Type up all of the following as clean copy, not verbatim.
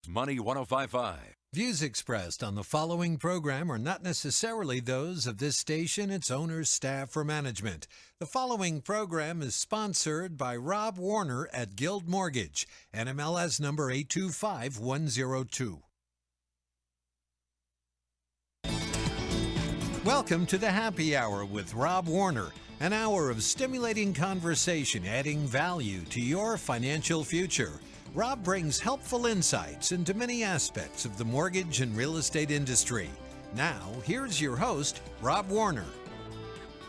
Money 1055. Views expressed on the following program are not necessarily those of this station, its owners, staff, or management. The following program is sponsored by Rob Warner at Guild Mortgage, NMLS number 825102. Welcome to the Happy Hour with Rob Warner, an hour of stimulating conversation adding value to your financial future. Rob brings helpful insights into many aspects of the mortgage and real estate industry. Now, here's your host, Rob Warner.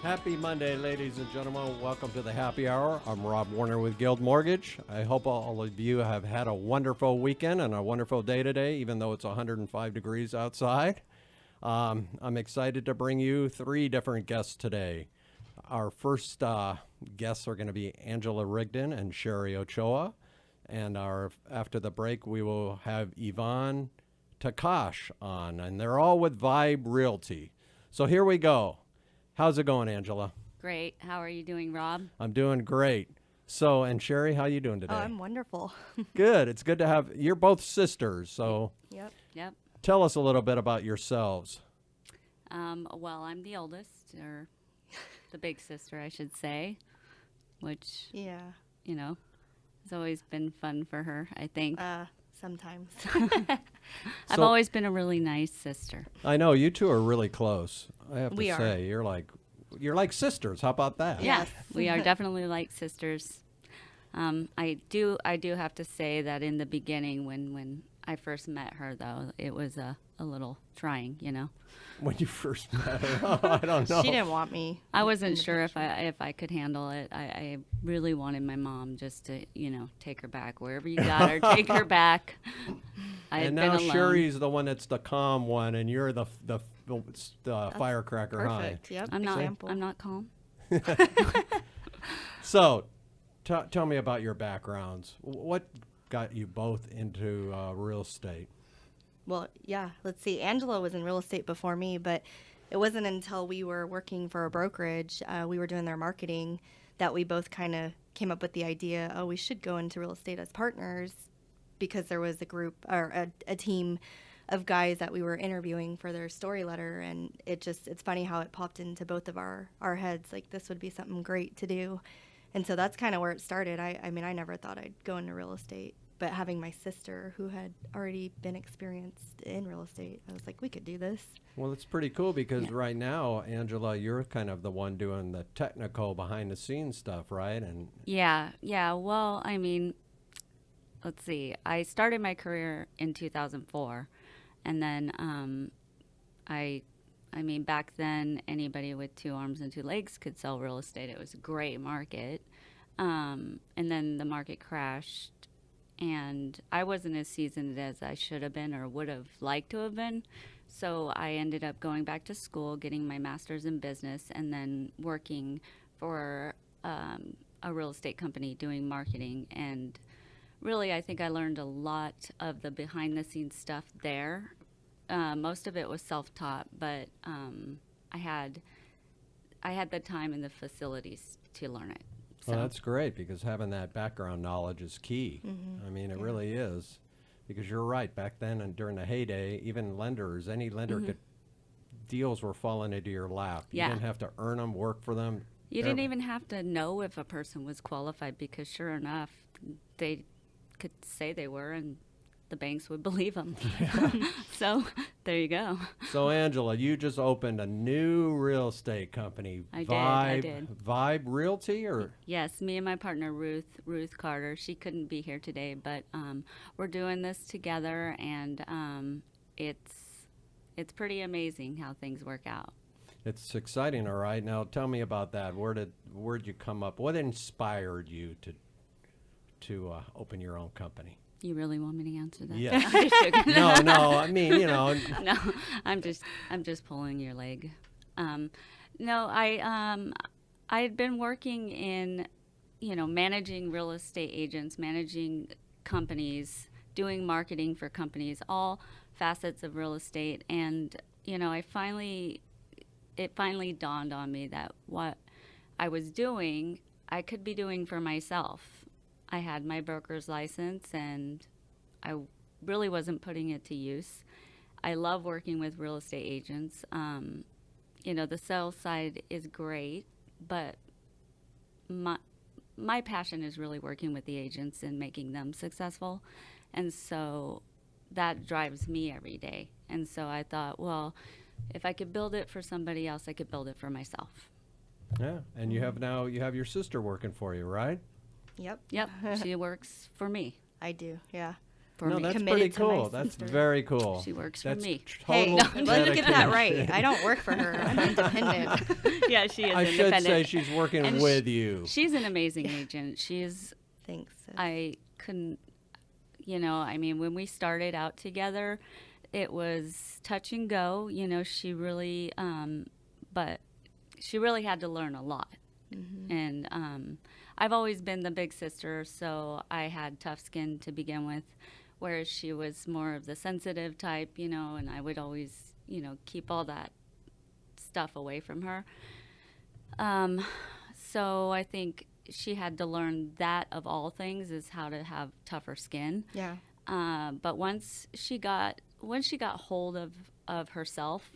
Happy Monday, ladies and gentlemen. Welcome to the Happy Hour. I'm Rob Warner with Guild Mortgage. I hope all of you have had a wonderful weekend and a wonderful day today, even though it's 105 degrees outside. I'm excited to bring you three different guests today. Our first guests are going to be Angela Rigdon and Sherry Ochoa. And after the break, we will have Yvonne Takach on, and they're all with Vibe Realty. So here we go. How's it going, Angela? Great. How are you doing, Rob? I'm doing great. So, and Sherry, how you doing today? Oh, I'm wonderful. Good. It's good to have, you're both sisters, so Yep. tell us a little bit about yourselves. Well, I'm the oldest, or the big sister, I should say, which, Yeah. you know, it's always been fun for her, I think. Sometimes. I've always been a really nice sister. I know, you two are really close. I have to We are. say, you're like sisters. How about that? Yes, we are definitely like sisters. I do have to say that in the beginning, when I first met her, though, it was a little trying, you know. When you first met her, I don't know. She didn't want me. I wasn't sure if I could handle it. I really wanted my mom just to, you know, take her back wherever you got her. Take her back. And now Sherry's the one that's the calm one, and you're the firecracker. Perfect. Huh? Yep. I'm not. Example. I'm not calm. So, tell me about your backgrounds. What got you both into real estate? Well, yeah. Let's see. Angela was in real estate before me, but it wasn't until we were working for a brokerage, we were doing their marketing, that we both kind of came up with the idea, oh, we should go into real estate as partners, because there was a group or a team of guys that we were interviewing for their story letter, and it's funny how it popped into both of our heads, like this would be something great to do. And so that's kind of where it started. I mean, I never thought I'd go into real estate, but having my sister who had already been experienced in real estate, I was like, we could do this. Well, it's pretty cool because right now, Angela, you're kind of the one doing the technical behind the scenes stuff, right? And Yeah. Well, I mean, let's see. I started my career in 2004, and then I mean, back then, anybody with two arms and two legs could sell real estate. It was a great market. And then the market crashed, and I wasn't as seasoned as I should have been or would have liked to have been. So I ended up going back to school, getting my master's in business, and then working for a real estate company doing marketing. And really, I think I learned a lot of the behind-the-scenes stuff there. Most of it was self-taught, but I had the time and the facilities to learn it. So. Well, that's great because having that background knowledge is key. Mm-hmm. I mean, it really is. Because you're right, back then and during the heyday, even lenders, any lender could, deals were falling into your lap. Yeah. You didn't have to earn them, work for them. You didn't even have to know if a person was qualified, because sure enough, they could say they were, and the banks would believe them. So there you go. So, Angela, you just opened a new real estate company. I did. Vibe Realty, or? Yes, me and my partner, Ruth Carter. She couldn't be here today, but we're doing this together, and it's pretty amazing how things work out. It's exciting, all right. Now, tell me about that. Where'd you come up? What inspired you to open your own company? You really want me to answer that? Yeah. I'm just joking. No. I mean, you know. No, I'm just pulling your leg. No, I had been working in, you know, managing real estate agents, managing companies, doing marketing for companies, all facets of real estate, and you know, it finally dawned on me that what I was doing, I could be doing for myself. I had my broker's license, and I really wasn't putting it to use. I love working with real estate agents. The sales side is great, but my passion is really working with the agents and making them successful. And so that drives me every day. And so I thought, well, if I could build it for somebody else, I could build it for myself. Yeah, and you have your sister working for you, right? Yep. Yep, she works for me. I do. Yeah. For No, me. that's Committed pretty to my cool. That's sister. very cool. She works for That's me. Hey, total let's get that dedication. right. I don't work for her. I'm independent. Yeah, she is I should independent. say she's working And with you. She's an amazing agent. Thanks. sis. I couldn't, when we started out together, it was touch and go. She really, but she really had to learn a lot. And I've always been the big sister, so I had tough skin to begin with, whereas she was more of the sensitive type, and I would always, keep all that stuff away from her. So I think she had to learn that of all things is how to have tougher skin. Yeah. But once she got hold of herself,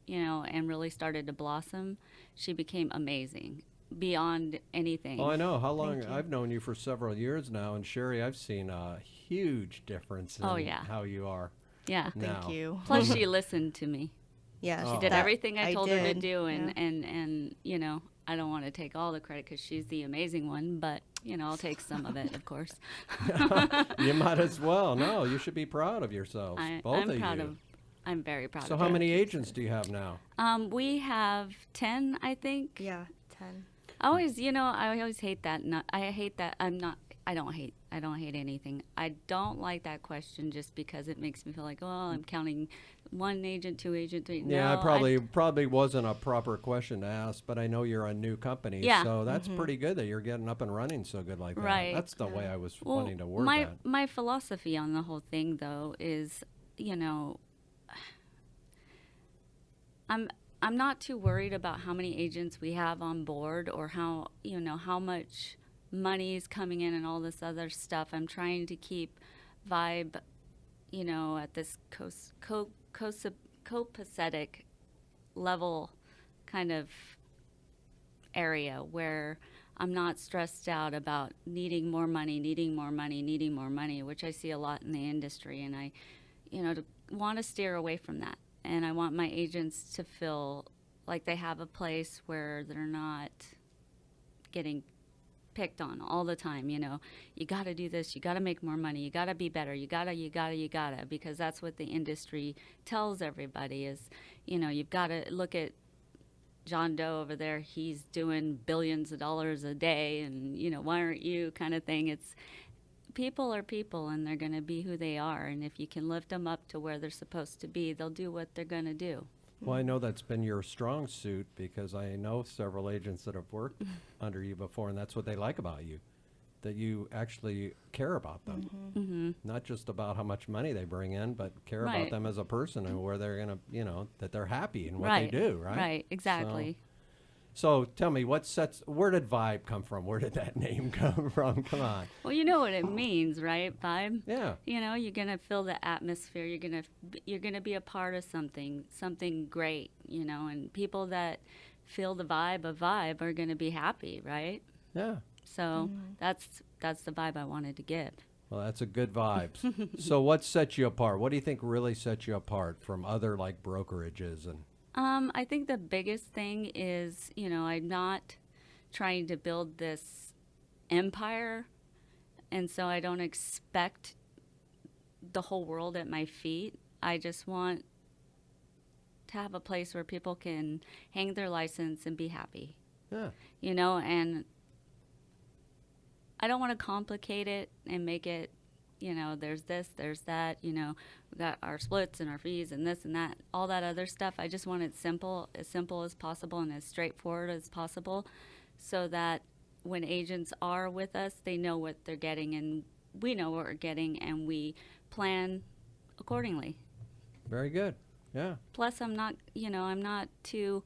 and really started to blossom, she became amazing beyond anything. Oh, I know. How long? Thank you. I've known you for several years now, and Sherry, I've seen a huge difference in how you are. Yeah. now. Thank you. Plus, she listened to me. Yeah. Oh. She did that everything I told her to did. do, Yeah. and I don't want to take all the credit because she's the amazing one, but I'll take some of it, of course. You might as well. No, you should be proud of yourselves, both of you. I'm very proud So of how her. many agents do you have now? We have 10, I think. Yeah. 10. I always hate that. I hate that. I don't hate anything. I don't like that question just because it makes me feel like, I'm counting one agent, two agent, three. Yeah, No, probably wasn't a proper question to ask, but I know you're a new company, Yeah. so that's pretty good that you're getting up and running so good like that. Right. That's the way I was Well, wanting to word my that. my philosophy on the whole thing though is, I'm not too worried about how many agents we have on board or how much money is coming in and all this other stuff. I'm trying to keep vibe, at this copacetic level kind of area where I'm not stressed out about needing more money, which I see a lot in the industry. And I, want to steer away from that. And I want my agents to feel like they have a place where they're not getting picked on all the time. You got to do this, you got to make more money, you got to be better, you got to, because that's what the industry tells everybody is, you've got to look at John Doe over there, he's doing billions of dollars a day, and, why aren't you, kind of thing. It's people are people, and they're going to be who they are, and if you can lift them up to where they're supposed to be, they'll do what they're going to do. Well, I know that's been your strong suit because I know several agents that have worked under you before, and that's what they like about you, that you actually care about them. Mm-hmm. Not just about how much money they bring in, but care about Right. them as a person and where they're going to, that they're happy in what Right. they do, right? Right, exactly. So tell me, where did Vibe come from? Where did that name come from? Come on. Well, you know what it means, right? Vibe. Yeah. You're gonna feel the atmosphere. You're gonna be a part of something great. And people that feel the vibe of Vibe are gonna be happy, right? Yeah. So that's the vibe I wanted to give. Well, that's a good vibe. So what sets you apart? What do you think really sets you apart from other like brokerages and? I think the biggest thing is, I'm not trying to build this empire, and so I don't expect the whole world at my feet. I just want to have a place where people can hang their license and be happy, Yeah. and I don't want to complicate it and make it, there's this, there's that, we got our splits and our fees and this and that, all that other stuff. I just want it simple as possible and as straightforward as possible so that when agents are with us, they know what they're getting and we know what we're getting and we plan accordingly. Very good. Yeah. Plus, I'm not too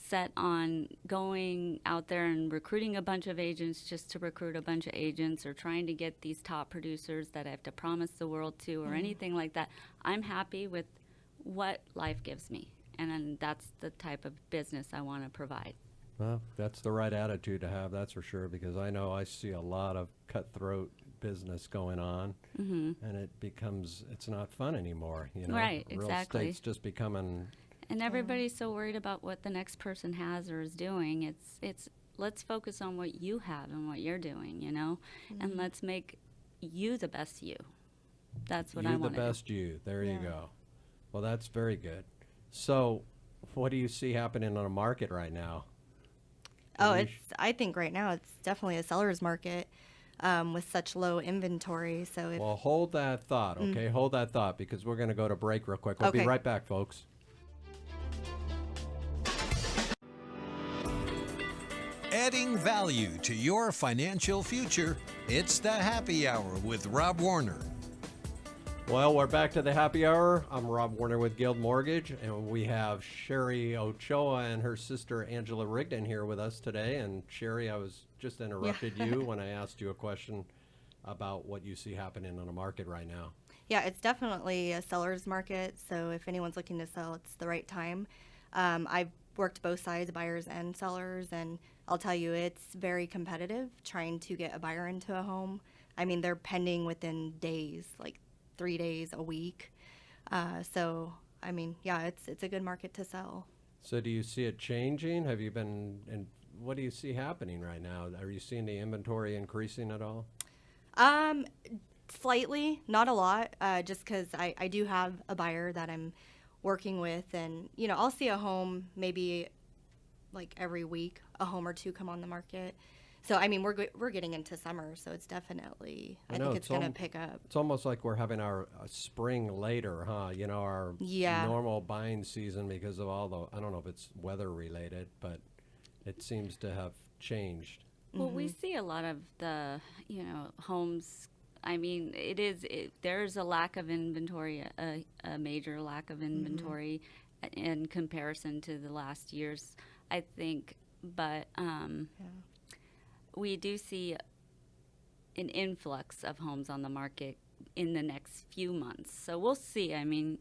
set on going out there and recruiting a bunch of agents just to recruit a bunch of agents, or trying to get these top producers that I have to promise the world to, or anything like that. I'm happy with what life gives me, and that's the type of business I want to provide. Well, that's the right attitude to have, that's for sure, because I know I see a lot of cutthroat business going on, and it's not fun anymore, you know. Right, Real exactly. estate's just becoming, And everybody's so worried about what the next person has or is doing. It's let's focus on what you have and what you're doing, you know, and let's make you the best you. That's what I you're want the to do. best you. There you Yeah. go. Well, that's very good. So, what do you see happening on the market right now? Oh, I think right now it's definitely a seller's market with such low inventory. So if Well, hold that thought, okay? Hold that thought, because we're going to go to break real quick. We'll be Okay. right back, folks. Adding value to your financial future, it's the Happy Hour with Rob Warner. Well, we're back to the happy hour. I'm Rob Warner with Guild Mortgage, and we have Sherry Ochoa and her sister Angela Rigdon here with us today. And Sherry, I was just interrupted you when I asked you a question about what you see happening on the market right now. Yeah, it's definitely a seller's market. So if anyone's looking to sell, it's the right time. I've worked both sides, buyers and sellers, and I'll tell you, it's very competitive trying to get a buyer into a home. I mean, they're pending within days, like 3 days, a week. So, I mean, yeah, it's a good market to sell. So do you see it changing? Have you been, and what do you see happening right now? Are you seeing the inventory increasing at all? Slightly, not a lot, just because I do have a buyer that I'm working with, and you know, I'll see a home maybe like every week, a home or two come on the market. So I mean, we're getting into summer, so it's definitely I know, think it's going to al- pick up. It's almost like we're having our spring later, huh? You know, our Yeah. normal buying season, because of all the, I don't know if it's weather related, but it seems to have changed. Well, we see a lot of the, you know, homes. I mean, there's a lack of inventory, a major lack of inventory in comparison to the last years, I think. But we do see an influx of homes on the market in the next few months. So we'll see. I mean,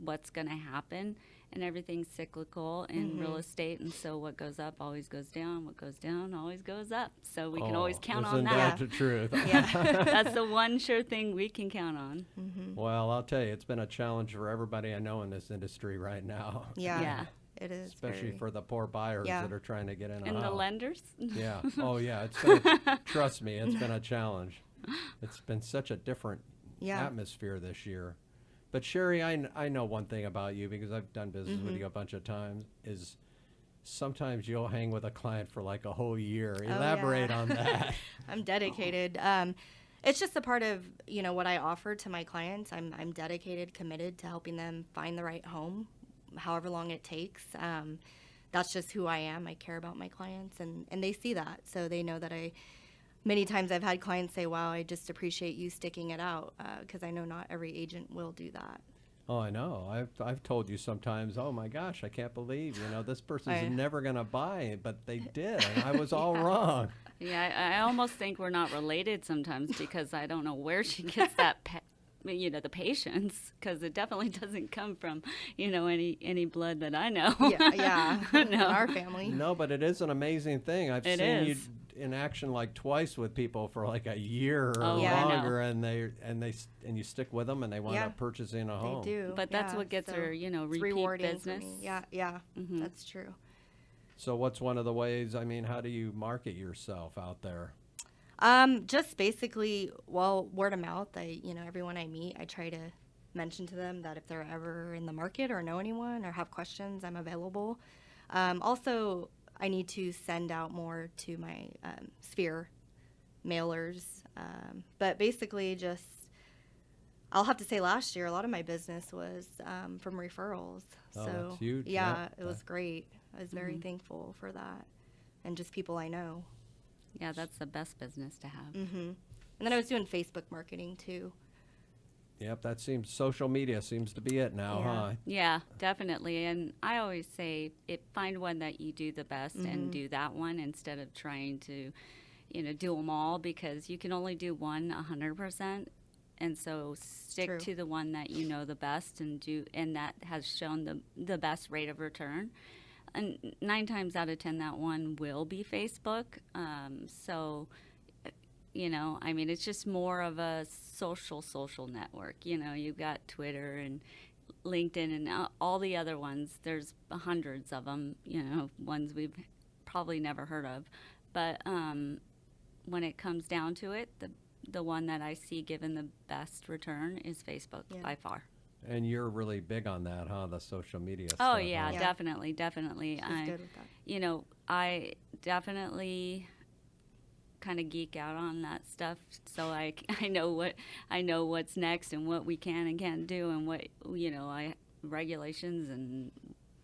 what's going to happen, and everything's cyclical in real estate, and so what goes up always goes down, what goes down always goes up, so we can always count on Isn't that. the truth? That's the one sure thing we can count on. Well, I'll tell you, it's been a challenge for everybody I know in this industry right now. Yeah, it is. Especially very- for the poor buyers Yeah. that are trying to get in a And the house. lenders. Yeah. Oh, yeah. It's been trust me, it's been a challenge. It's been such a different Yeah. atmosphere this year. But Sherry, I know one thing about you, because I've done business with you a bunch of times, is sometimes you'll hang with a client for like a whole year. Elaborate yeah. on that. I'm dedicated. It's just a part of, you know, what I offer to my clients. I'm dedicated, committed to helping them find the right home, however long it takes. That's just who I am. I care about my clients, and they see that. So they know that many times I've had clients say, wow, I just appreciate you sticking it out, because I know not every agent will do that. Oh, I know. I've told you sometimes, oh my gosh, I can't believe, this person's I- never going to buy, but they did, and I was all wrong. Yeah, I almost think we're not related sometimes, because I don't know where she gets that, the patience, because it definitely doesn't come from, any blood that I know. Yeah, in No. our family. No, but it is an amazing thing. I've It seen you is. in action like twice with people for like a year or Oh, yeah, I know. longer, and you stick with them, and they wind Yeah. up purchasing a home. They do. But that's yeah, what gets so her, it's repeat rewarding business. for me. Yeah, that's true. So what's one of the ways? I mean, how do you market yourself out there? Just basically, word of mouth. Everyone I meet, I try to mention to them that if they're ever in the market or know anyone or have questions, I'm available. Also, I need to send out more to my sphere mailers. But basically, just I'll have to say, last year a lot of my business was from referrals. Oh, So that's huge. yeah, Yep. it was great. I was very thankful for that, and just people I know. Yeah, that's the best business to have. And then I was doing Facebook marketing too. Yep, that seems, social media seems to be it now, Yeah. huh? Yeah, definitely. And I always say, find one that you do the best and do that one instead of trying to, do them all, because you can only do one 100%. And so stick True. to the one that you know the best and that has shown the best rate of return. And 9 times out of 10, that one will be Facebook. I mean, it's just more of a social network. You've got Twitter and LinkedIn and all the other ones. There's hundreds of them, ones we've probably never heard of. But when it comes down to it, the one that I see given the best return is Facebook by far. And you're really big on that, huh? The social media Oh, stuff. yeah, huh? definitely. She's good with that. I definitely kind of geek out on that stuff, so I know what's next and what we can and can't do, and what regulations and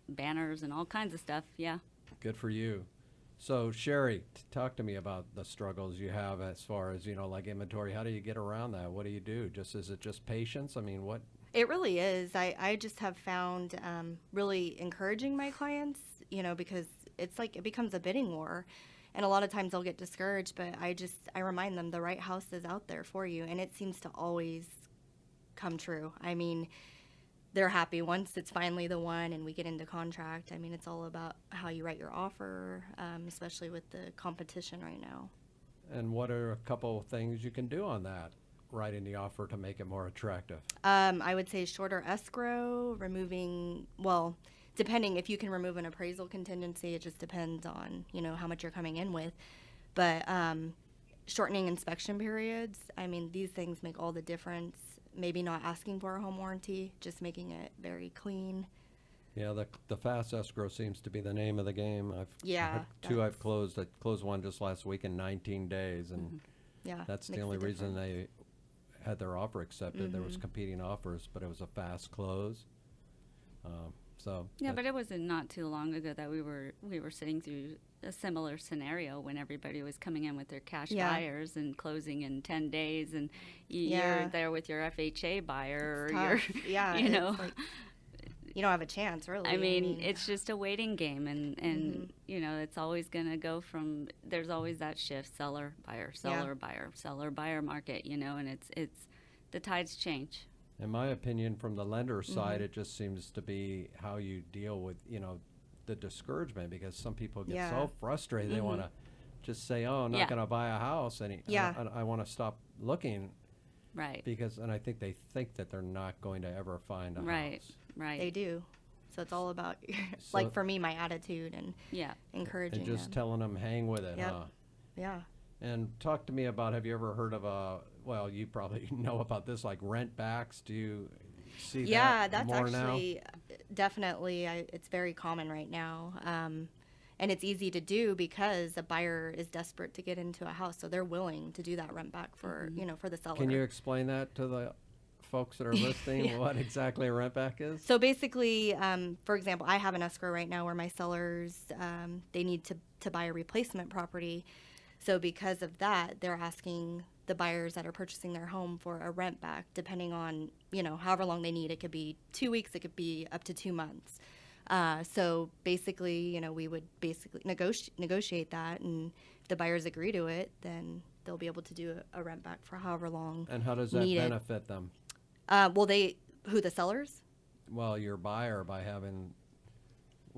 banners and all kinds of stuff. Yeah. Good for you. So Sherry, talk to me about the struggles you have as far as, like inventory. How do you get around that? What do you do? Is it just patience? I mean, what? It really is. I just have found really encouraging my clients, because it's like it becomes a bidding war. And a lot of times they'll get discouraged, but I remind them the right house is out there for you. And it seems to always come true. I mean, they're happy once it's finally the one and we get into contract. I mean, it's all about how you write your offer, especially with the competition right now. And what are a couple of things you can do on that, writing the offer to make it more attractive? I would say shorter escrow, depending if you can remove an appraisal contingency. It just depends on, how much you're coming in with. But shortening inspection periods, I mean, these things make all the difference. Maybe not asking for a home warranty, just making it very clean. Yeah, the fast escrow seems to be the name of the game. I had two that's- I've closed. I closed one just last week in 19 days, and Yeah, that's the makes a only reason difference. they had their offer accepted. There was competing offers, but it was a fast close. Yeah, but it wasn't not too long ago that we were sitting through a similar scenario when everybody was coming in with their cash buyers and closing in 10 days, and you're there with your FHA buyer, It's or your, tough. Yeah, you know. it's like, you don't have a chance, really. I mean, it's just a waiting game, and it's always going to go from, there's always that shift, seller, buyer, seller, buyer, seller, buyer market, and it's the tides change. In my opinion, from the lender side, it just seems to be how you deal with, the discouragement, because some people get so frustrated they want to just say, "Oh, I'm not going to buy a house," and I want to stop looking, Right. and I think they think that they're not going to ever find a house. Right. They do. So it's all about, So- like for me, my attitude and encouraging And just them. telling them, hang with it, Yep. huh? Yeah. And talk to me about, have you ever heard of you probably know about this, like rent backs? Do you see Yeah, that that's more now? actually definitely, it's very common right now. And it's easy to do because a buyer is desperate to get into a house. So they're willing to do that rent back for, for the seller. Can you explain that to the folks that are listening, what exactly a rent back is? So basically, for example, I have an escrow right now where my sellers, they need to buy a replacement property. So because of that, they're asking the buyers that are purchasing their home for a rent back, depending on, however long they need. It could be 2 weeks, it could be up to 2 months. So basically, we would basically negotiate that, and if the buyers agree to it, then they'll be able to do a rent back for however long. And how does that needed. benefit them? The sellers? Well, your buyer, by having,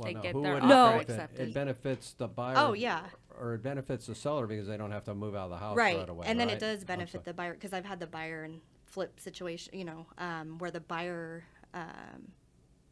They get who their would offer it benefit? accepted. It benefits the buyer. Oh, yeah. Or it benefits the seller because they don't have to move out of the house Right. right away. And then right? it does I'm benefit sorry. the buyer, because I've had the buyer and flip situation, where the buyer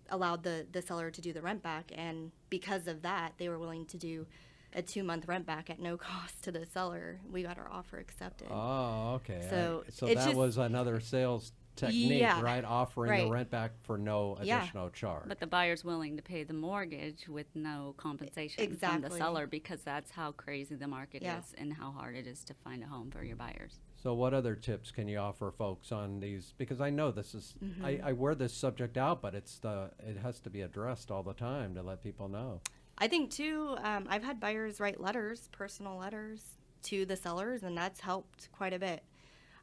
allowed the seller to do the rent back, and because of that, they were willing to do a 2-month rent back at no cost to the seller. We got our offer accepted. Oh, okay. So So it's that just- was another sales technique, Yeah, right? Offering the right. rent back for no Yeah. additional charge. But the buyer's willing to pay the mortgage with no compensation from the Exactly. seller, because that's how crazy the market Yeah. is and how hard it is to find a home for your buyers. So what other tips can you offer folks on these? Because I know this is, Mm-hmm. I wear this subject out, but it has to be addressed all the time to let people know. I think too, I've had buyers write letters, personal letters to the sellers, and that's helped quite a bit.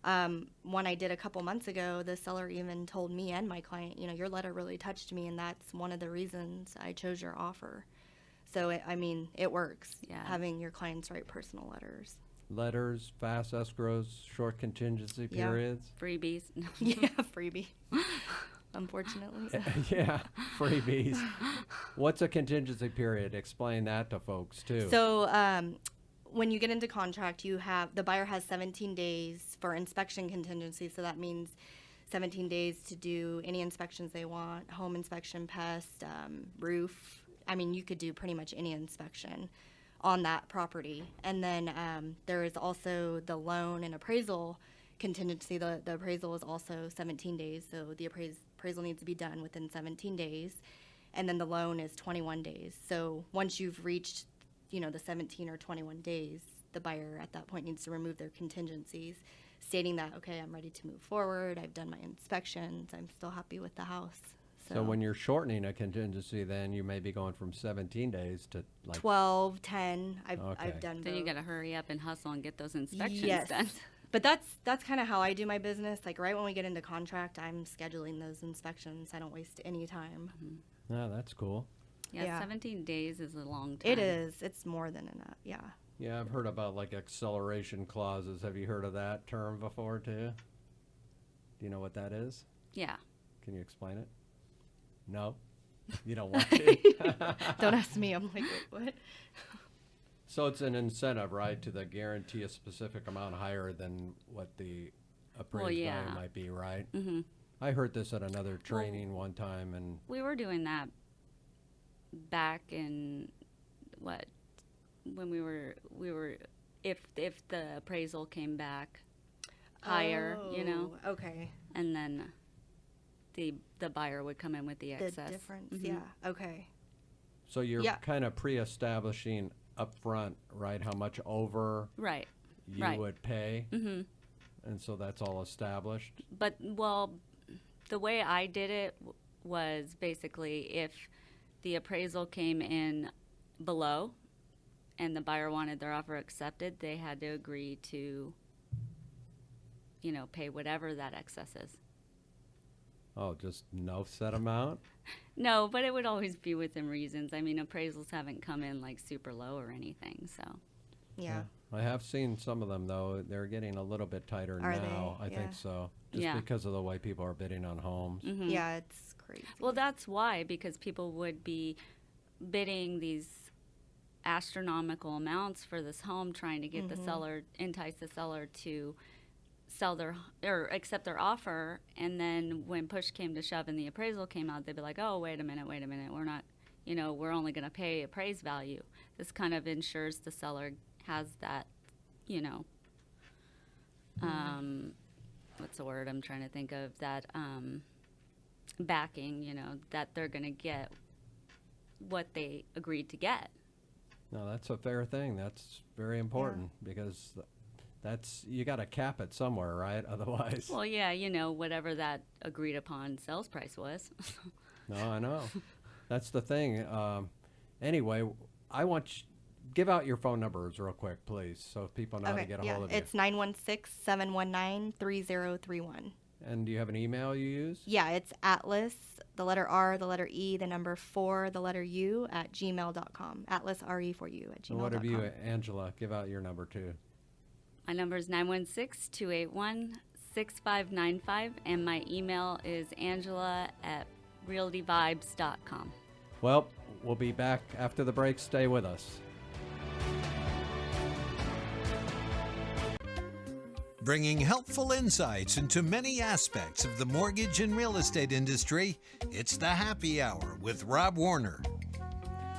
One I did a couple months ago, the seller even told me and my client, your letter really touched me, and that's one of the reasons I chose your offer. So, it works, having your clients write personal letters. Letters, fast escrows, short contingency periods. Freebies. Yeah, freebie. Unfortunately. Yeah, freebies. What's a contingency period? Explain that to folks, too. So, when you get into contract, the buyer has 17 days for inspection contingency. So that means 17 days to do any inspections they want, home inspection, pest, roof. You could do pretty much any inspection on that property. And then there is also the loan and appraisal contingency. The appraisal is also 17 days. So the appraisal needs to be done within 17 days. And then the loan is 21 days. So once you've reached the 17 or 21 days, the buyer at that point needs to remove their contingencies, stating that, okay, I'm ready to move forward. I've done my inspections. I'm still happy with the house. So when you're shortening a contingency, then you may be going from 17 days to like 12, 10. I've done both. Then you got to hurry up and hustle and get those inspections done. But that's kind of how I do my business. Like right when we get into contract, I'm scheduling those inspections. I don't waste any time. Mm-hmm. Oh, that's cool. Yeah, 17 days is a long time. It is. It's more than enough. Yeah. Yeah, I've heard about like acceleration clauses. Have you heard of that term before too? Do you know what that is? Yeah. Can you explain it? No? You don't want to? Don't ask me. I'm like, wait, what? So it's an incentive, right, to the guarantee a specific amount higher than what the appraised value might be, right? Mm-hmm. I heard this at another training one time, and we were doing that back in when we were if the appraisal came back higher, Okay. and then the buyer would come in with the excess. The difference, Mm-hmm. yeah. Okay. so you're kind of pre-establishing up front, right, how much over Right. you Right. would pay, Mm-hmm. and so that's all established. But the way I did it was basically if the appraisal came in below and the buyer wanted their offer accepted, they had to agree to, pay whatever that excess is. Oh, just no set amount? No, but it would always be within reasons. Appraisals haven't come in like super low or anything, so. Yeah. I have seen some of them, though. They're getting a little bit tighter Are now. they? I think Yeah. so. Just because of the way people are bidding on homes. Mhm. Yeah, it's crazy. Well, that's why, because people would be bidding these astronomical amounts for this home, trying to get the seller, entice the seller to sell or accept their offer. And then when push came to shove and the appraisal came out, they'd be like, oh, wait a minute, we're not, we're only going to pay appraised value. This kind of ensures the seller has that, what's the word I'm trying to think of, that backing, that they're going to get what they agreed to get. No, that's a fair thing. That's very important because that's, you got to cap it somewhere, right? Otherwise. Well, yeah, whatever that agreed upon sales price was. No, I know. That's the thing. Anyway, I want give out your phone numbers real quick, please, so people know how to get a hold of you. It's 916-719-3031. And do you have an email you use? Yeah, it's Atlas, the letter R, the letter E, the number 4, the letter U at gmail.com. Atlas RE4U at gmail.com. And what have you, Angela? Give out your number too. My number is 916-281-6595, and my email is angela@realtyvibes.com. Well, we'll be back after the break. Stay with us. Bringing helpful insights into many aspects of the mortgage and real estate industry, it's the Happy Hour with Rob Warner.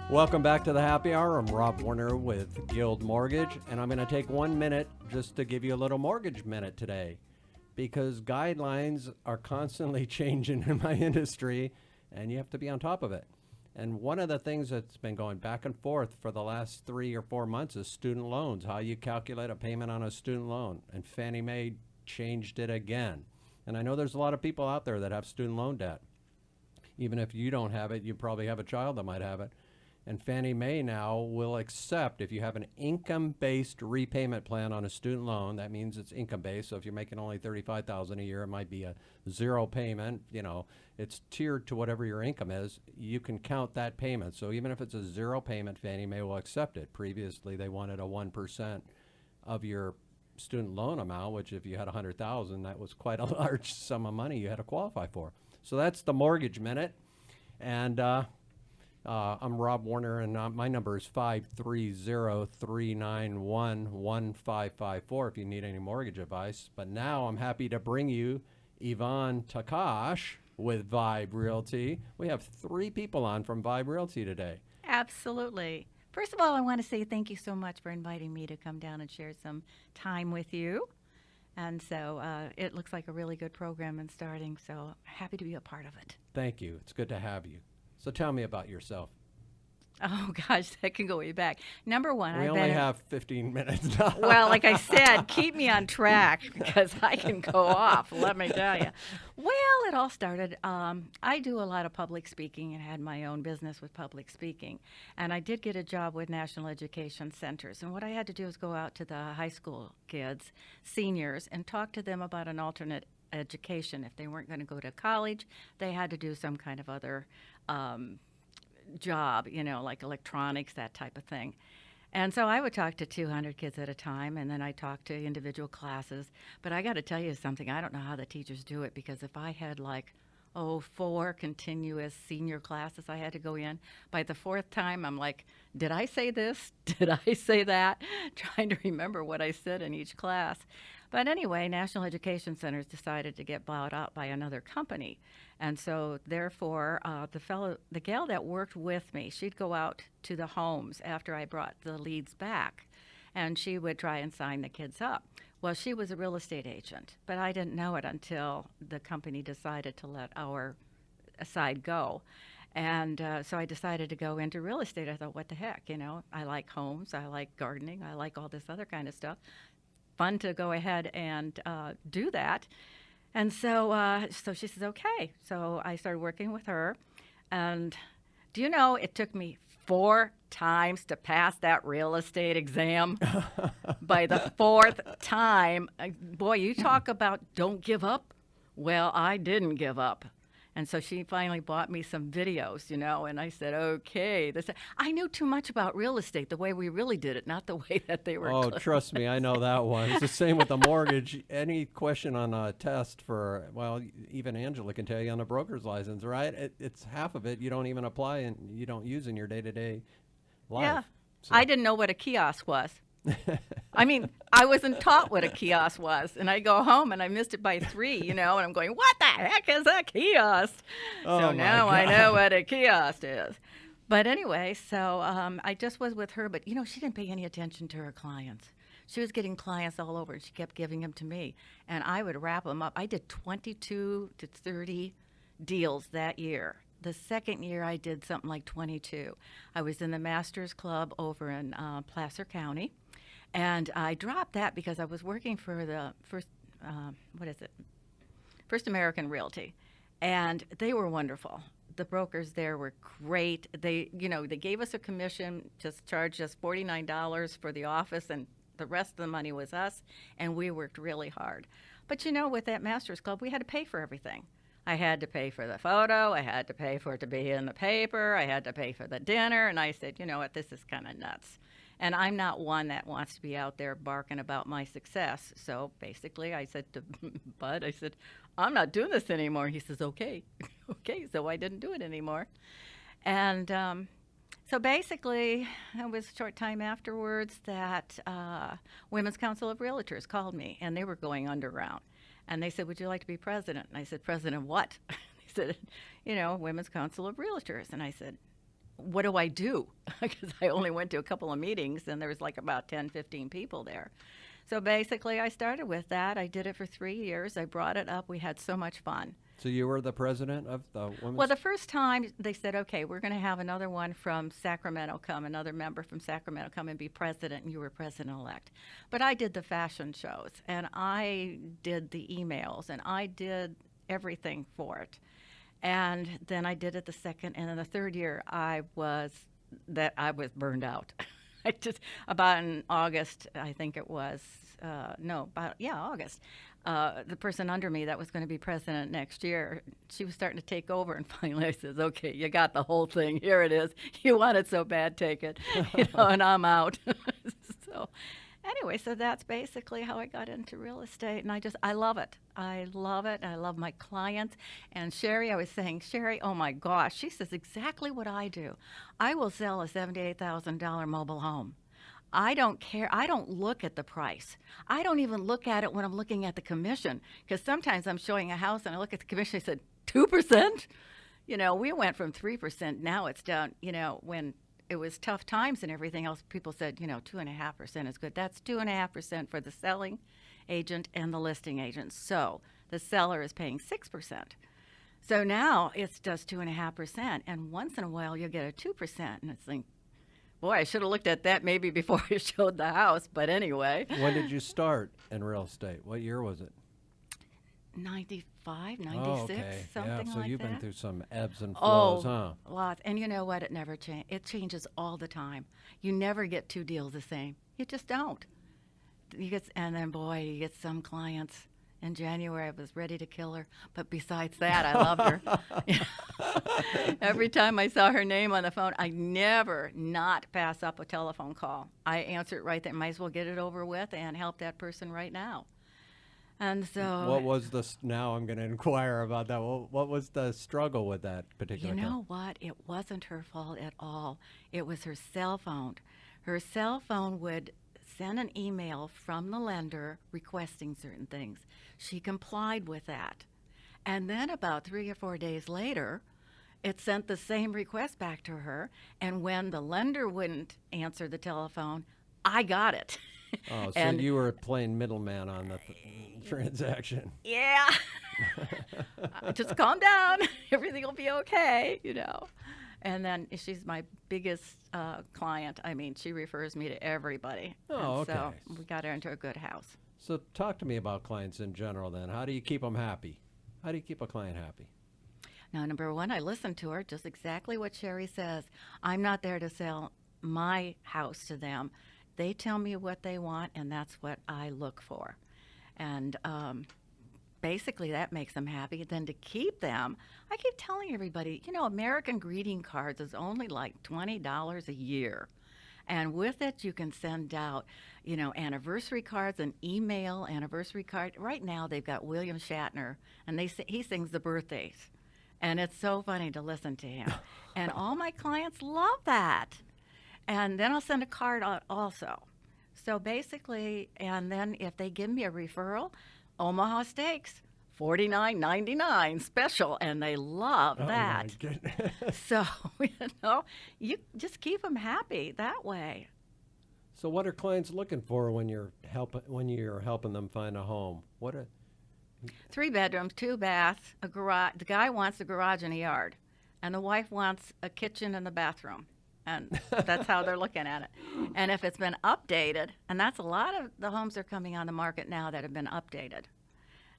Welcome back to the Happy Hour. I'm Rob Warner with Guild Mortgage, and I'm going to take 1 minute just to give you a little mortgage minute today, because guidelines are constantly changing in my industry, and you have to be on top of it. And one of the things that's been going back and forth for the last 3 or 4 months is student loans, how you calculate a payment on a student loan. And Fannie Mae changed it again. And I know there's a lot of people out there that have student loan debt. Even if you don't have it, you probably have a child that might have it. And Fannie Mae now will accept, if you have an income-based repayment plan on a student loan, that means it's income-based. So if you're making only $35,000 a year, it might be a zero payment. It's tiered to whatever your income is. You can count that payment. So even if it's a zero payment, Fannie Mae will accept it. Previously, they wanted a 1% of your student loan amount, which if you had $100,000, that was quite a large sum of money you had to qualify for. So that's the Mortgage Minute. And I'm Rob Warner, and my number is 530-391-1554 if you need any mortgage advice. But now I'm happy to bring you Yvonne Takach with Vibe Realty. We have 3 people on from Vibe Realty today. Absolutely. First of all, I want to say thank you so much for inviting me to come down and share some time with you. And so it looks like a really good program and starting, so happy to be a part of it. Thank you. It's good to have you. So tell me about yourself. Oh, gosh, that can go way back. Number one, We only have 15 minutes now. Well, like I said, keep me on track because I can go off, let me tell you. Well, it all started, I do a lot of public speaking and had my own business with public speaking. And I did get a job with National Education Centers. And what I had to do was go out to the high school kids, seniors, and talk to them about an alternate education. If they weren't going to go to college, they had to do some kind of other job, like electronics, that type of thing. And so I would talk to 200 kids at a time, and then I talked to individual classes. But I got to tell you something, I don't know how the teachers do it, because if I had 4 continuous senior classes I had to go in, by the 4th time I'm like, did I say this? Did I say that? Trying to remember what I said in each class. But anyway, National Education Centers decided to get bought out by another company. And so therefore, the gal that worked with me, she'd go out to the homes after I brought the leads back, and she would try and sign the kids up. Well, she was a real estate agent, but I didn't know it until the company decided to let our side go. And so I decided to go into real estate. I thought, what the heck, I like homes, I like gardening, I like all this other kind of stuff. Fun to go ahead and do that. And so she says, okay. So I started working with her. And do you know, it took me 4 times to pass that real estate exam. By the 4th time, boy, you talk about don't give up. Well, I didn't give up. And so she finally bought me some videos, and I said, okay. I knew too much about real estate, the way we really did it, not the way that they were. Oh, trust me, I know that one. It's the same with the mortgage. Any question on a test for, even Angela can tell you on a broker's license, right? It's half of it you don't even apply and you don't use in your day-to-day life. Yeah, So. I didn't know what a kiosk was. I mean, I wasn't taught what a kiosk was, and I go home and I missed it by 3, and I'm going, what the heck is a kiosk? Oh, so my now God. I know what a kiosk is. But anyway, so I just was with her, but she didn't pay any attention to her clients. She was getting clients all over, and she kept giving them to me, and I would wrap them up. I did 22 to 30 deals that year. The second year, I did something like 22. I was in the Masters Club over in Placer County. And I dropped that because I was working for the First American Realty, and they were wonderful. The brokers there were great. They gave us a commission, just charged us $49 for the office, and the rest of the money was us, and we worked really hard. But with that Masters Club, we had to pay for everything. I had to pay for the photo, I had to pay for it to be in the paper, I had to pay for the dinner, and I said, you know what, this is kind of nuts. And I'm not one that wants to be out there barking about my success. So basically I said to Bud, I said, I'm not doing this anymore. He says, okay. Okay, so I didn't do it anymore. And so basically it was a short time afterwards that Women's Council of Realtors called me, and they were going underground. And they said, would you like to be president? And I said, president of what? They said, Women's Council of Realtors. And I said, what do I do? Because I only went to a couple of meetings, and there was about 10, 15 people there. So basically, I started with that. I did it for 3 years. I brought it up. We had so much fun. So you were the president of the Women's... Well, the first time they said, okay, we're going to have another one from Sacramento come, another member from Sacramento come and be president, and you were president-elect. But I did the fashion shows, and I did the emails, and I did everything for it. And then I did it the second, and then the third year I was that I was burned out. I just about in August, I think it was. No, about August. The person under me that was going to be president next year, she was starting to take over, and finally I says, "Okay, you got the whole thing. Here it is. You want it so bad, take it." And I'm out. So, anyway, so that's basically how I got into real estate, and I love it. I love it. I love my clients. And Sherry, I was saying, Sherry, oh my gosh, she says exactly what I do. I will sell a $78,000 mobile home. I don't care. I don't look at the price. I don't even look at it when I'm looking at the commission, because sometimes I'm showing a house and I look at the commission, I said, 2%? We went from 3%. Now it's down, when it was tough times and everything else, people said, 2.5% is good. That's 2.5% for the selling agent and the listing agent. So the seller is paying 6%. So now it's just 2.5%. And once in a while you'll get a 2%. And it's like, boy, I should have looked at that maybe before I showed the house. But anyway. When did you start in real estate? What year was it? 95, 96, okay. something like that. So you've been through some ebbs and flows, huh? Lots. And you know what? It never changes. It changes all the time. You never get two deals the same. You just don't. And then, boy, you get some clients. In January, I was ready to kill her. But besides that, I loved her. Every time I saw her name on the phone, I never not pass up a telephone call. I answer it right there. Might as well get it over with and help that person right now. And so, what was now I'm going to inquire about that. What was the struggle with that particular? You know what? It wasn't her fault at all. It was her cell phone. Her cell phone would send an email from the lender requesting certain things. She complied with that. And then about 3 or 4 days later, it sent the same request back to her. And when the lender wouldn't answer the telephone, I got it. Oh, so you were playing middleman on the transaction. Yeah. Just calm down. Everything will be okay, And then she's my biggest client. I mean, she refers me to everybody. Oh, okay. So we got her into a good house. So talk to me about clients in general then. How do you keep them happy? How do you keep a client happy? Now, number one, I listen to her, just exactly what Sherry says. I'm not there to sell my house to them. They tell me what they want, and that's what I look for. And basically that makes them happy. Then to keep them, I keep telling everybody, American greeting cards is only like $20 a year. And with it, you can send out, anniversary cards, an email anniversary card. Right now, they've got William Shatner, and he sings the birthdays. And it's so funny to listen to him. And all my clients love that. And then I'll send a card out also. So basically, and then if they give me a referral, Omaha Steaks, $49.99 special, and they love that. My goodness. So, you just keep them happy that way. So what are clients looking for when you're helping them find a home? 3 bedrooms, 2 baths, a garage. The guy wants a garage and a yard, and the wife wants a kitchen and a bathroom. And that's how they're looking at it. And if it's been updated, and that's a lot of the homes are coming on the market now that have been updated.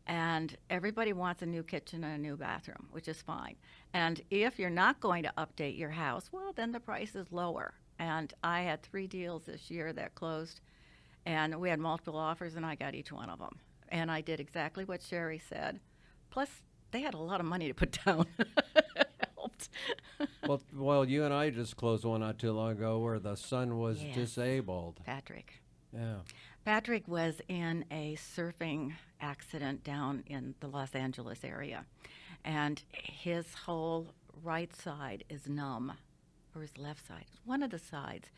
And everybody wants a new kitchen and a new bathroom, which is fine. And if you're not going to update your house, well, then the price is lower. And I had 3 deals this year that closed, and we had multiple offers, and I got each one of them. And I did exactly what Sherry said. Plus, they had a lot of money to put down. Helped. Well, you and I just closed one not too long ago where the son was Yes. disabled. Patrick. Yeah. Patrick was in a surfing accident down in the Los Angeles area, and his whole right side is numb, or his left side, one of the sides.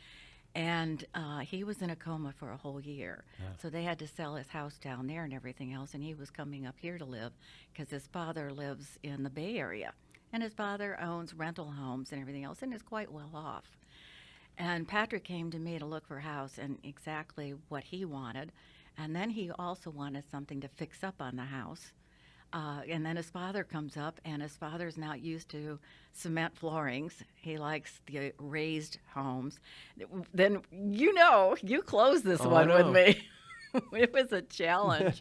And he was in a coma for a whole year. Yeah. So they had to sell his house down there and everything else, and he was coming up here to live because his father lives in the Bay Area. And his father owns rental homes and everything else and is quite well off. And Patrick came to me to look for a house and exactly what he wanted. And then he also wanted something to fix up on the house. And then his father comes up, and his father's not used to cement floorings. He likes the raised homes. Then you closed this one with me. It was a challenge.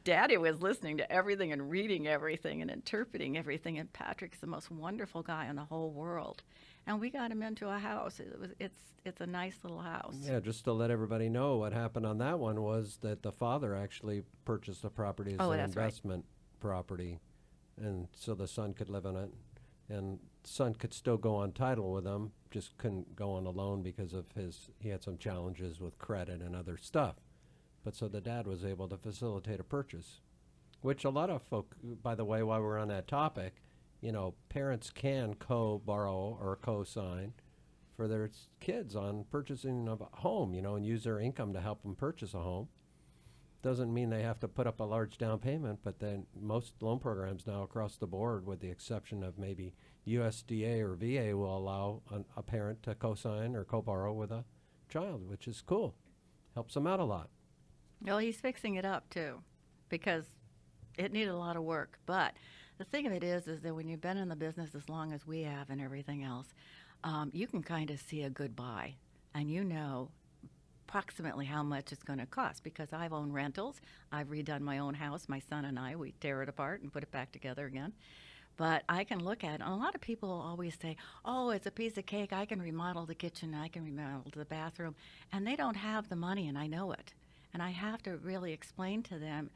Daddy was listening to everything and reading everything and interpreting everything, and Patrick's the most wonderful guy in the whole world. And we got him into a house. It's a nice little house. Yeah, just to let everybody know, what happened on that one was that the father actually purchased the property as Oh, an that's right. investment property, and so the son could live in it, and son could still go on title with him, just couldn't go on a loan because of he had some challenges with credit and other stuff. But so the dad was able to facilitate a purchase, which a lot of folk, by the way, while we're on that topic, parents can co-borrow or co-sign for their kids on purchasing of a home, and use their income to help them purchase a home. Doesn't mean they have to put up a large down payment, but then most loan programs now across the board, with the exception of maybe USDA or VA, will allow a parent to co-sign or co-borrow with a child, which is cool. Helps them out a lot. Well, he's fixing it up too, because it needed a lot of work. But the thing of it is that when you've been in the business as long as we have and everything else, you can kind of see a good buy, and you know approximately how much it's going to cost, because I've owned rentals. I've redone my own house. My son and I, we tear it apart and put it back together again. But I can look at it, and a lot of people always say, oh, it's a piece of cake. I can remodel the kitchen. I can remodel the bathroom. And they don't have the money, and I know it. And I have to really explain to them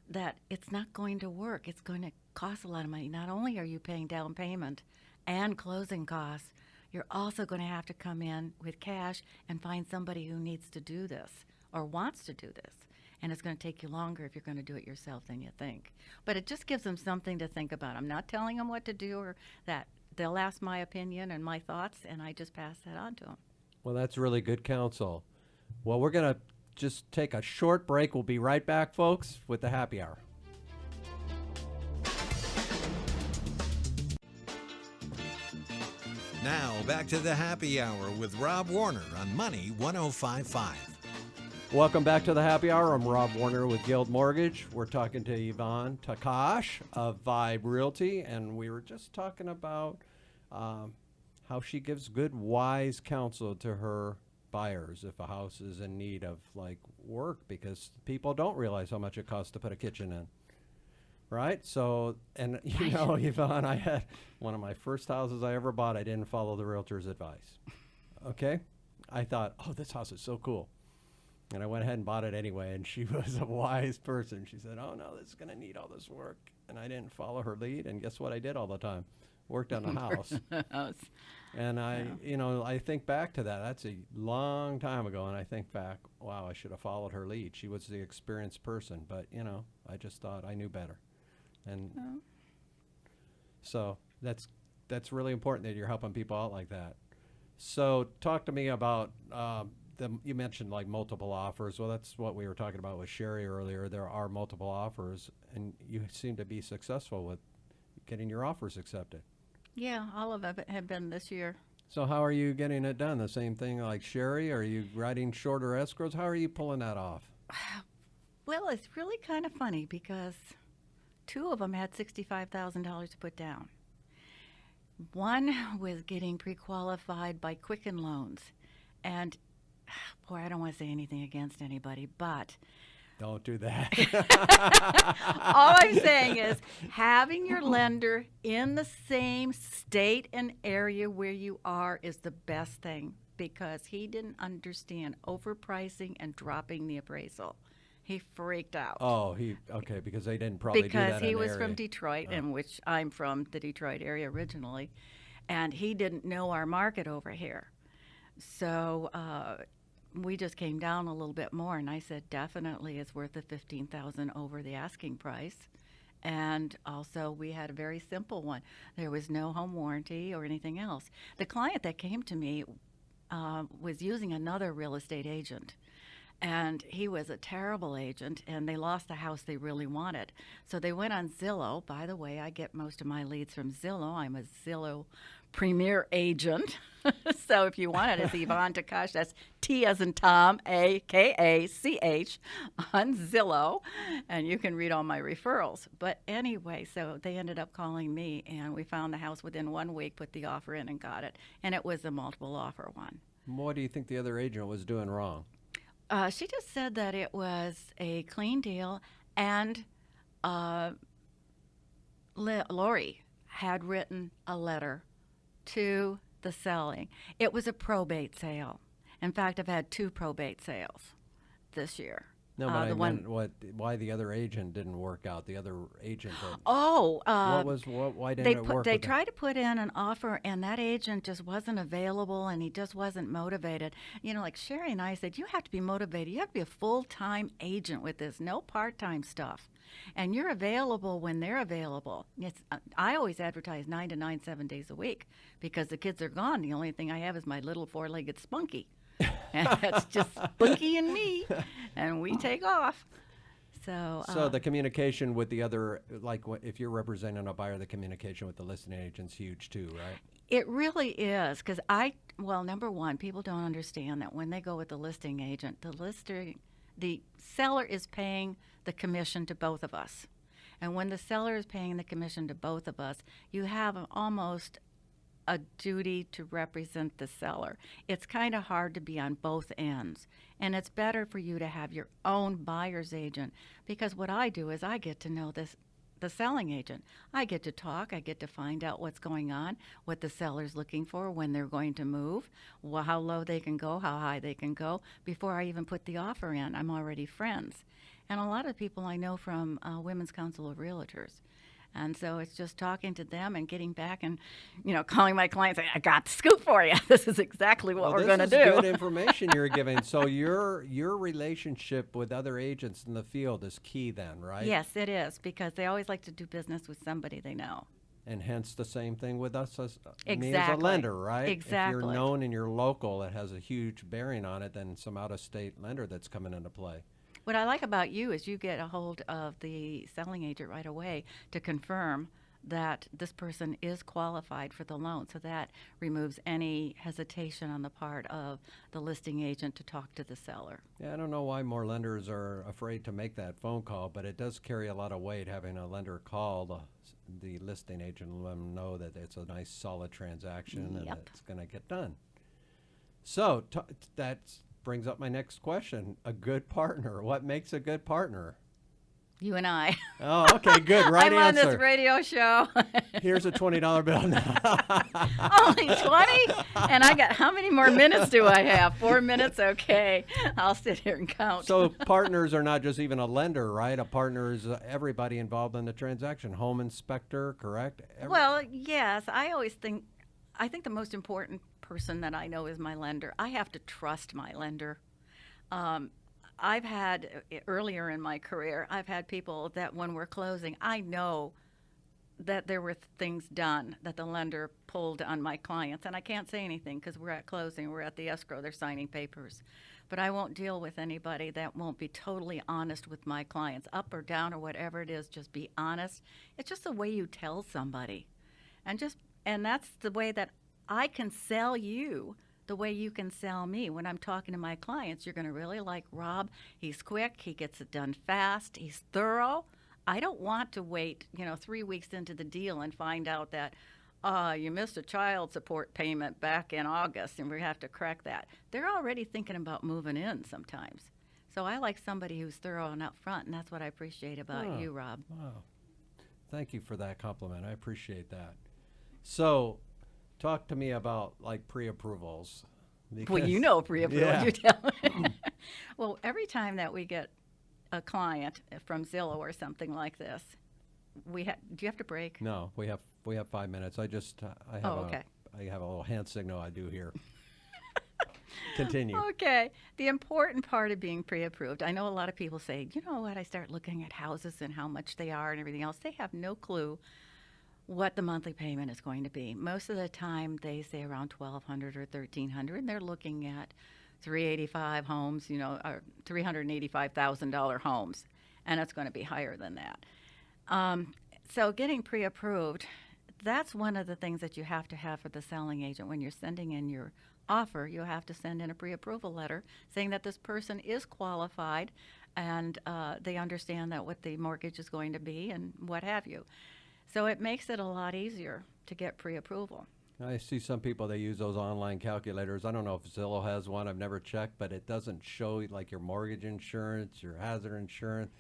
that it's not going to work. It's going to cost a lot of money. Not only are you paying down payment and closing costs, you're also going to have to come in with cash and find somebody who needs to do this or wants to do this. And it's going to take you longer if you're going to do it yourself than you think. But it just gives them something to think about. I'm not telling them what to do or that. They'll ask my opinion and my thoughts, and I just pass that on to them. Well, that's really good counsel. Well, we're going to just take a short break. We'll be right back, folks, with the happy hour. Now, back to the happy hour with Rob Warner on Money 105.5. Welcome back to the happy hour. I'm Rob Warner with Guild Mortgage. We're talking to Yvonne Takach of Vibe Realty, and we were just talking about how she gives good, wise counsel to her buyers if a house is in need of work, because people don't realize how much it costs to put a kitchen in. Right? So, and Yvonne, I had one of my first houses I ever bought. I didn't follow the realtor's advice. Okay? I thought, oh, this house is so cool. And I went ahead and bought it anyway, and she was a wise person. She said, oh, no, this is going to need all this work. And I didn't follow her lead, and guess what I did all the time? Worked on the house. And I think back to that. That's a long time ago, and I think back, wow, I should have followed her lead. She was the experienced person, but, I just thought I knew better. And so that's really important that you're helping people out like that. So talk to me about you mentioned multiple offers. Well, that's what we were talking about with Sherry earlier. There are multiple offers, and you seem to be successful with getting your offers accepted. Yeah, all of them have been this year. So how are you getting it done? The same thing like Sherry? Are you writing shorter escrows? How are you pulling that off? Well, it's really kind of funny because 2 of them had $65,000 to put down. One was getting pre-qualified by Quicken Loans. And, boy, I don't want to say anything against anybody, but don't do that. all I'm saying is having your lender in the same state and area where you are is the best thing, because he didn't understand overpricing and dropping the appraisal. He freaked out. Oh, okay, because they didn't probably do that Because he in the was area. from Detroit, in which I'm from the Detroit area originally, and he didn't know our market over here. So we just came down a little bit more, and I said definitely it's worth the $15,000 over the asking price. And also we had a very simple one. There was no home warranty or anything else. The client that came to me was using another real estate agent. And he was a terrible agent, and they lost the house they really wanted. So they went on Zillow. By the way, I get most of my leads from Zillow. I'm a Zillow premier agent. So if you want it, it's Yvonne Takach. That's T as in Tom, A-K-A-C-H on Zillow. And you can read all my referrals. But anyway, so they ended up calling me, and we found the house within 1 week, put the offer in, and got it. And it was a multiple offer one. What do you think the other agent was doing wrong? She just said that it was a clean deal, and Lori had written a letter to the selling. It was a probate sale. In fact, I've had 2 probate sales this year. No, but I meant why the other agent didn't work out. The other agent that, why didn't it work? They tried to put in an offer, and that agent just wasn't available, and he just wasn't motivated. You know, like Sherry and I said, you have to be motivated. You have to be a full-time agent with this, no part-time stuff. And you're available when they're available. I always advertise 9 to 9, 7 days a week, because the kids are gone. The only thing I have is my little 4-legged Spunky. And that's just Spunky and me, and we take off. So the communication with the other, like if you're representing a buyer, the communication with the listing agent's huge too, right? It really is, because number one, people don't understand that when they go with the listing agent, the seller is paying the commission to both of us. And when the seller is paying the commission to both of us, you have almost a duty to represent the seller. It's kind of hard to be on both ends. And it's better for you to have your own buyer's agent, because what I do is I get to know the selling agent. I get to talk. I get to find out what's going on, what the seller's looking for, when they're going to move, how low they can go, how high they can go. Before I even put the offer in, I'm already friends. And a lot of people I know from Women's Council of Realtors. And so it's just talking to them and getting back and, calling my clients, saying, I got the scoop for you. This is exactly what we're going to do. This is good information you're giving. So your relationship with other agents in the field is key then, right? Yes, it is, because they always like to do business with somebody they know. And hence the same thing with us as Exactly. me as a lender, right? Exactly. If you're known and you're local, it has a huge bearing on it than some out-of-state lender that's coming into play. What I like about you is you get a hold of the selling agent right away to confirm that this person is qualified for the loan. So that removes any hesitation on the part of the listing agent to talk to the seller. Yeah, I don't know why more lenders are afraid to make that phone call, but it does carry a lot of weight having a lender call the listing agent and let them know that it's a nice, solid transaction and it's going to get done. So that brings up my next question. A good partner. What makes a good partner? You and I. Oh, okay, good. Right I'm answer. on this radio show. Here's a $20 bill now. Only 20? And I got, how many more minutes do I have? 4 minutes? Okay. I'll sit here and count. So partners are not just even a lender, right? A partner is everybody involved in the transaction. Home inspector, correct? Well, yes. I think the most important person that I know is my lender. I have to trust my lender. I've had, earlier in my career, I've had people that when we're closing, I know that there were things done that the lender pulled on my clients. And I can't say anything because we're at closing, we're at the escrow, they're signing papers. But I won't deal with anybody that won't be totally honest with my clients, up or down or whatever it is, just be honest. It's just the way you tell somebody. And that's the way that I can sell you, the way you can sell me. When I'm talking to my clients, you're going to really like Rob. He's quick. He gets it done fast. He's thorough. I don't want to wait, 3 weeks into the deal and find out that you missed a child support payment back in August and we have to correct that. They're already thinking about moving in sometimes. So I like somebody who's thorough and upfront, and that's what I appreciate about you, Rob. Wow. Thank you for that compliment. I appreciate that. So talk to me about like pre-approvals. Well, you know pre-approvals. Yeah. You tell me. Well, every time that we get a client from Zillow or something like this, do you have to break? No, we have 5 minutes. I have a little hand signal I do here. Continue. Okay. The important part of being pre-approved, I know a lot of people say, you know what, I start looking at houses and how much they are and everything else. They have no clue what the monthly payment is going to be. Most of the time they say around $1,200 or $1,300, and they're looking at 385 homes, or $385,000 homes, and it's going to be higher than that. So getting pre-approved, that's one of the things that you have to have for the selling agent. When you're sending in your offer, you have to send in a pre-approval letter saying that this person is qualified and they understand that what the mortgage is going to be and what have you. So it makes it a lot easier to get pre-approval. I see some people, they use those online calculators. I don't know if Zillow has one. I've never checked, but it doesn't show like your mortgage insurance, your hazard insurance.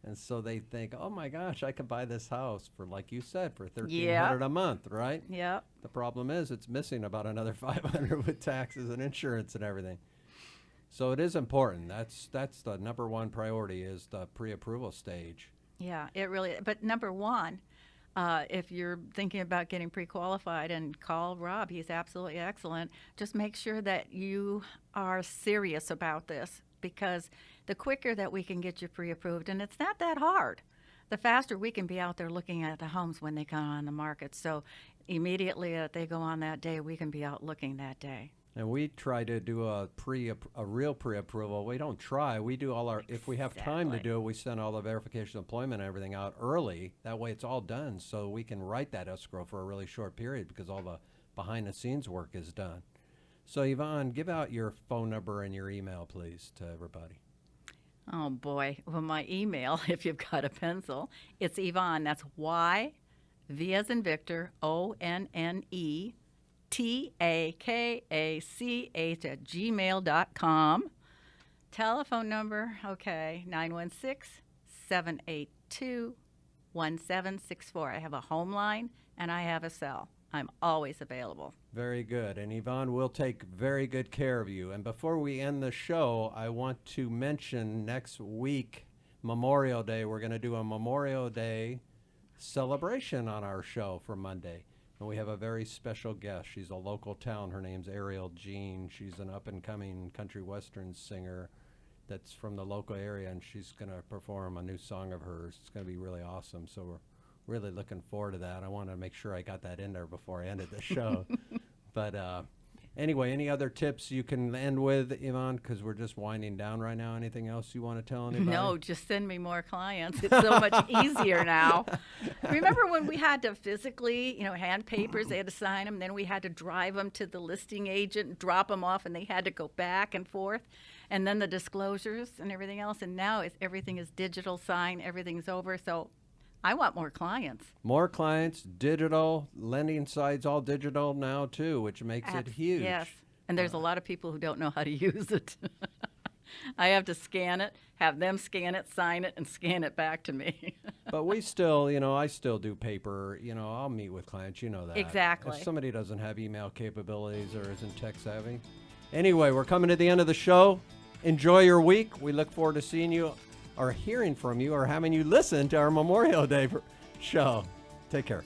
And so they think, oh my gosh, I could buy this house for, like you said, for $1,300 a month, right? Yep. The problem is it's missing about another $500 with taxes and insurance and everything. So it is important. That's the number one priority, is the pre-approval stage. Yeah, it really. But number one, if you're thinking about getting pre-qualified, and call Rob, he's absolutely excellent. Just make sure that you are serious about this, because the quicker that we can get you pre-approved, and it's not that hard, the faster we can be out there looking at the homes when they come on the market. So immediately that they go on that day, we can be out looking that day. And we try to do a real pre-approval. We don't try. We do all our, if we have time to do it, we send all the verification of employment and everything out early. That way it's all done, so we can write that escrow for a really short period, because all the behind-the-scenes work is done. So Yvonne, give out your phone number and your email, please, to everybody. Oh boy. Well, my email, if you've got a pencil, it's Yvonne. That's Y, V as in Victor, ONNE, TAKACH @gmail.com. Telephone number, okay, 916-782-1764. I have a home line and I have a cell. I'm always available. Very good. And Yvonne will take very good care of you. And before we end the show, I want to mention next week, Memorial Day, we're going to do a Memorial Day celebration on our show for Monday. And we have a very special guest. She's a local talent. Her name's Ariel Jean. She's an up-and-coming country western singer that's from the local area, and she's going to perform a new song of hers. It's going to be really awesome. So we're really looking forward to that. I want to make sure I got that in there before I ended the show. But anyway, any other tips you can end with, Yvonne? Because we're just winding down right now. Anything else you want to tell anybody? No, just send me more clients. It's so much easier now. Remember when we had to physically, hand papers, they had to sign them, then we had to drive them to the listing agent and drop them off, and they had to go back and forth, and then the disclosures and everything else. And now everything is digital, sign, everything's over. So I want more clients. More clients, digital, lending sites, all digital now too, which makes it huge. Yes, and there's a lot of people who don't know how to use it. I have to scan it, have them scan it, sign it, and scan it back to me. But we still, I still do paper. I'll meet with clients, that. Exactly. If somebody doesn't have email capabilities or isn't tech savvy. Anyway, we're coming to the end of the show. Enjoy your week. We look forward to seeing you, or hearing from you, or having you listen to our Memorial Day show. Take care.